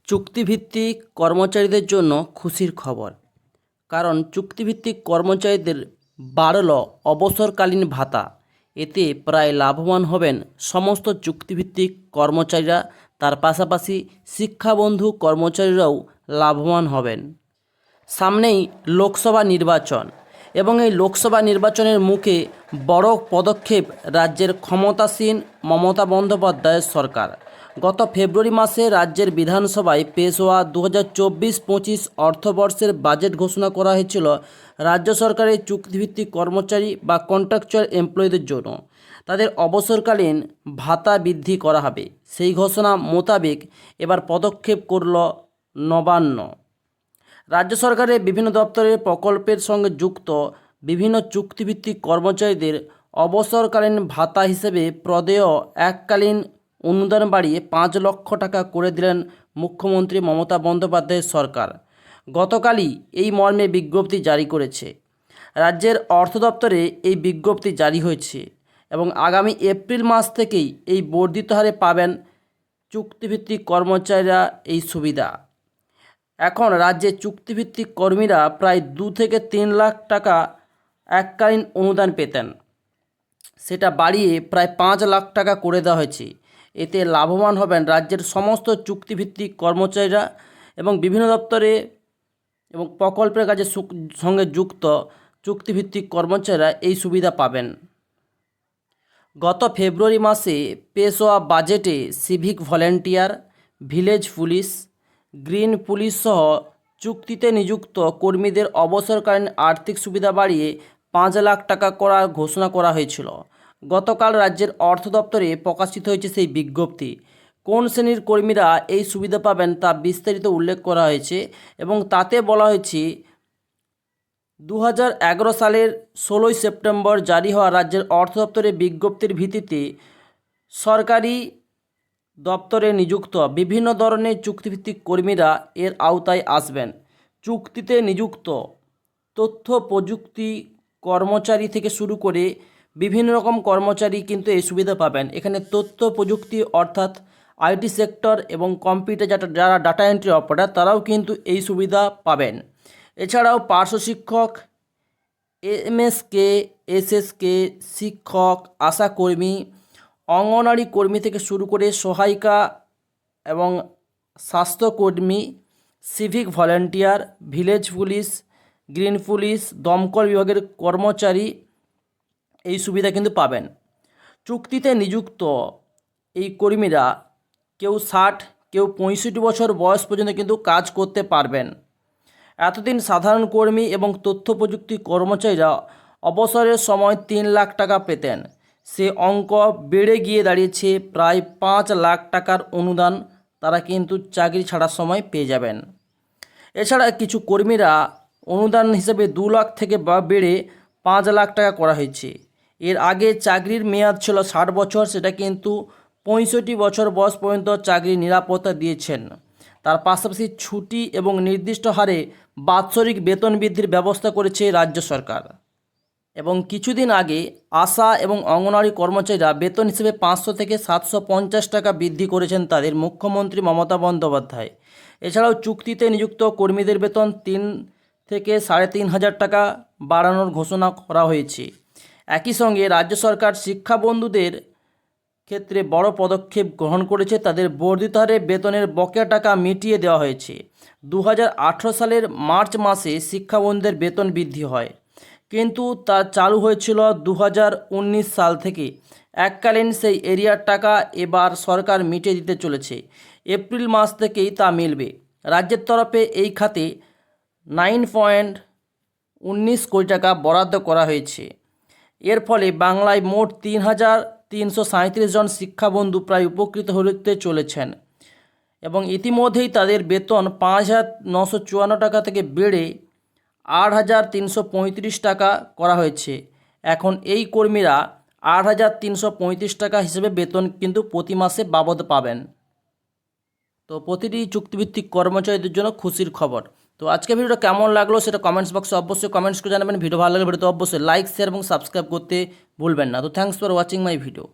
চুক্তিভিত্তিক কর্মচারীদের জন্য খুশির খবর। কারণ চুক্তিভিত্তিক কর্মচারীদের বাড়ল অবসরকালীন ভাতা। এতে প্রায় লাভবান হবেন সমস্ত চুক্তিভিত্তিক কর্মচারীরা। তার পাশাপাশি শিক্ষাবন্ধু কর্মচারীরাও লাভবান হবেন। সামনেই লোকসভা নির্বাচন এবং এই লোকসভা নির্বাচনের মুখে বড় পদক্ষেপ রাজ্যের ক্ষমতাসীন মমতা বন্দ্যোপাধ্যায়ের সরকার। গত ফেব্রুয়ারি মাসে রাজ্যের বিধানসভায় পেশ হওয়া 2024-25 অর্থবর্ষের বাজেট ঘোষণা করা হয়েছিল রাজ্য সরকারের চুক্তিভিত্তিক কর্মচারী বা কন্ট্রাকচুয়াল এমপ্লয়ীদের জন্য তাদের অবসরকালীন ভাতা বৃদ্ধি করা হবে। সেই ঘোষণা মোতাবেক এবার পদক্ষেপ করল নবান্ন। রাজ্য সরকারের বিভিন্ন দপ্তরের প্রকল্পের সঙ্গে যুক্ত বিভিন্ন চুক্তিভিত্তিক কর্মচারীদের অবসরকালীন ভাতা হিসেবে প্রদেয় এককালীন অনুদান বাড়িয়ে 5 লক্ষ টাকা করে দিলেন মুখ্যমন্ত্রী মমতা বন্দ্যোপাধ্যায়ের সরকার। গতকালই এই মর্মে বিজ্ঞপ্তি জারি করেছে রাজ্যের অর্থ দপ্তরে। এই বিজ্ঞপ্তি জারি হয়েছে এবং আগামী এপ্রিল মাস থেকেই এই বর্ধিত হারে পাবেন চুক্তিভিত্তিক কর্মচারীরা এই সুবিধা। এখন রাজ্যে চুক্তিভিত্তিক কর্মীরা প্রায় 2 থেকে 3 লাখ টাকা এককালীন অনুদান পেতেন, সেটা বাড়িয়ে প্রায় 5 লাখ টাকা করে দেওয়া হয়েছে। এতে লাভবান হবেন রাজ্যের সমস্ত চুক্তিভিত্তিক কর্মচারীরা এবং বিভিন্ন দপ্তরে এবং প্রকল্পের কাজের সঙ্গে যুক্ত চুক্তিভিত্তিক কর্মচারীরা এই সুবিধা পাবেন। গত ফেব্রুয়ারি মাসে পেশ হওয়া বাজেটে civic volunteer, village police, green police সহ চুক্তিতে নিযুক্ত কর্মীদের অবসরকালীন আর্থিক সুবিধা বাড়িয়ে 5 লাখ টাকা করার ঘোষণা করা হয়েছিল। গতকাল রাজ্যের অর্থ দপ্তরে প্রকাশিত হয়েছে সেই বিজ্ঞপ্তি। কোন শ্রেণীর কর্মীরা এই সুবিধা পাবেন তা বিস্তারিত উল্লেখ করা হয়েছে এবং তাতে বলা হয়েছে 2011 সালের 16 সেপ্টেম্বর জারি হওয়া রাজ্যের অর্থ দপ্তরের বিজ্ঞপ্তির ভিত্তিতে সরকারি দপ্তরে নিযুক্ত বিভিন্ন ধরনের চুক্তিভিত্তিক কর্মীরা এর আওতায় আসবেন। চুক্তিতে নিযুক্ত তথ্য প্রযুক্তি কর্মচারী থেকে শুরু করে বিভিন্ন রকম কর্মচারী কিন্তু এই সুবিধা পাবেন। এখানে তথ্য প্রযুক্তি অর্থাৎ আইটি সেক্টর এবং কম্পিউটার যারা ডাটা এন্ট্রি অপারেটর তারাও কিন্তু এই সুবিধা পাবেন। এছাড়াও পার্শ্ব শিক্ষক, এমএসকে, এসএসকে, শিক্ষক, আশাকর্মী, অঙ্গনওয়াড়ি কর্মী থেকে শুরু করে সহায়িকা এবং স্বাস্থ্যকর্মী, civic volunteer, village police, green police, দমকল বিভাগের কর্মচারী এই সুবিধা কিন্তু পাবেন। চুক্তিতে নিযুক্ত এই কর্মীরা কেউ 60, কেউ 65 বছর বয়স পর্যন্ত কিন্তু কাজ করতে পারবেন। এতদিন সাধারণ কর্মী এবং তথ্য প্রযুক্তি কর্মচারীরা অবসরের সময় 3 লাখ টাকা পেতেন, সে অঙ্ক বেড়ে গিয়ে দাঁড়িয়েছে প্রায় 5 লাখ টাকার অনুদান তারা কিন্তু চাকরি ছাড়ার সময় পেয়ে যাবেন। এছাড়া কিছু কর্মীরা অনুদান হিসেবে 2 লাখ থেকে বেড়ে 5 লাখ টাকা করা হয়েছে। এর আগে চাকরির মেয়াদ ছিল 60 বছর, সেটা কিন্তু 65 বছর বয়স পর্যন্ত চাকরির নিরাপত্তা দিয়েছেন। তার পাশাপাশি ছুটি এবং নির্দিষ্ট হারে বাৎসরিক বেতন বৃদ্ধির ব্যবস্থা করেছে রাজ্য সরকার। এবং কিছুদিন আগে আশা এবং অঙ্গনওয়াড়ি কর্মচারীরা বেতন হিসেবে 500 থেকে 750 টাকা বৃদ্ধি করেছেন তাদের মুখ্যমন্ত্রী মমতা বন্দ্যোপাধ্যায়। এছাড়াও চুক্তিতে নিযুক্ত কর্মীদের বেতন 3 থেকে 3,500 টাকা বাড়ানোর ঘোষণা করা হয়েছে। একই সঙ্গে রাজ্য সরকার শিক্ষাবন্ধুদের ক্ষেত্রে বড় পদক্ষেপ গ্রহণ করেছে। তাদের বর্ধিত হারে বেতনের বকেয়া টাকা মিটিয়ে দেওয়া হয়েছে। 2018 সালের মার্চ মাসে শিক্ষাবন্ধুদের বেতন বৃদ্ধি হয়, কিন্তু তা চালু হয়েছিল 2019 সাল থেকে। এককালীন সেই এরিয়ার টাকা এবার সরকার মিটিয়ে দিতে চলেছে। এপ্রিল মাস থেকেই তা মিলবে। রাজ্যের তরফে এই খাতে 9.19 কোটি টাকা বরাদ্দ করা হয়েছে। এর ফলে বাংলায় মোট 3,337 জন শিক্ষাবন্ধু প্রায় উপকৃত হতে চলেছেন এবং ইতিমধ্যেই তাদের বেতন 5,954 টাকা থেকে বেড়ে 8,335 টাকা করা হয়েছে। এখন এই কর্মীরা 8,335 টাকা হিসেবে বেতন কিন্তু প্রতি মাসে বাবদ পাবেন। তো প্রতিটি চুক্তিভিত্তিক কর্মচারীদের জন্য খুশির খবর। তো আজকে ভিডিওটা কেমন লাগলো সেটা কমেন্টস বক্সে অবশ্যই কমেন্টস করে জানাবেন। ভিডিও ভালো লাগলে ভিডিওতে অবশ্যই লাইক, শেয়ার এবং সাবস্ক্রাইব করতে ভুলবেন না। তো thanks for watching my video.